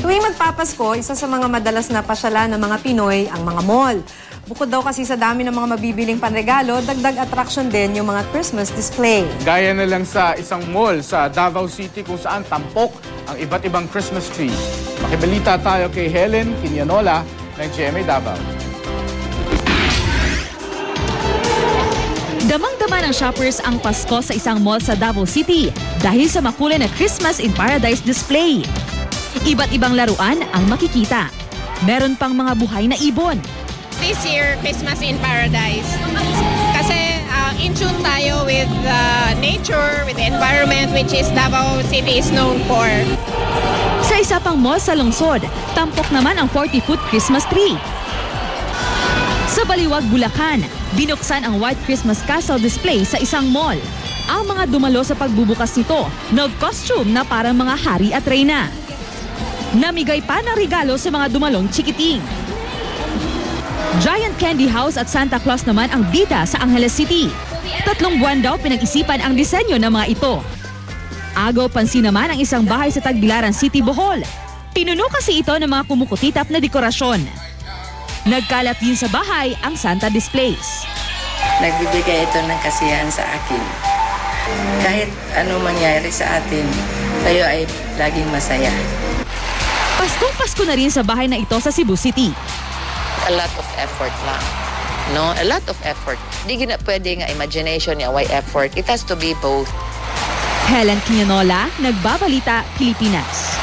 Tuwing magpapasko, isa sa mga madalas na pasyalan ng mga Pinoy ang mga mall. Bukod daw kasi sa dami ng mga mabibiling panregalo, dagdag attraction din yung mga Christmas display. Gaya na lang sa isang mall sa Davao City kung saan tampok ang iba't ibang Christmas tree. Makibalita tayo kay Helen Quinianola ng GMA Davao. Damang-dama ng shoppers ang Pasko sa isang mall sa Davao City dahil sa makulay na Christmas in Paradise display. Iba't ibang laruan ang makikita. Meron pang mga buhay na ibon. This year, Christmas in Paradise. Kasi in tune tayo with nature, with the environment, which is Davao City is known for. Sa isa pang mall sa lungsod, tampok naman ang 40-foot Christmas tree. Sa Baliwag, Bulacan, binuksan ang White Christmas Castle display sa isang mall. Ang mga dumalo sa pagbubukas nito, nag-costume na parang mga hari at reyna. Namigay pa ng regalo sa mga dumalong chikiting. Giant Candy House at Santa Claus naman ang bida sa Angeles City. 3 buwan daw pinag-isipan ang disenyo ng mga ito. Agaw pansin naman ang isang bahay sa Tagbilaran City, Bohol. Pinuno kasi ito ng mga kumukutitap na dekorasyon. Nagkalat din sa bahay ang Santa displays. Nagbibigay ito ng kasiyahan sa akin. Kahit ano mangyari sa atin, tayo ay laging masaya. Paskong-Pasko na rin sa bahay na ito sa Cebu City. A lot of effort lang. No? A lot of effort. Di na pwede nga imagination niya, why effort? It has to be both. Helen Quinianola, Nagbabalita, Pilipinas.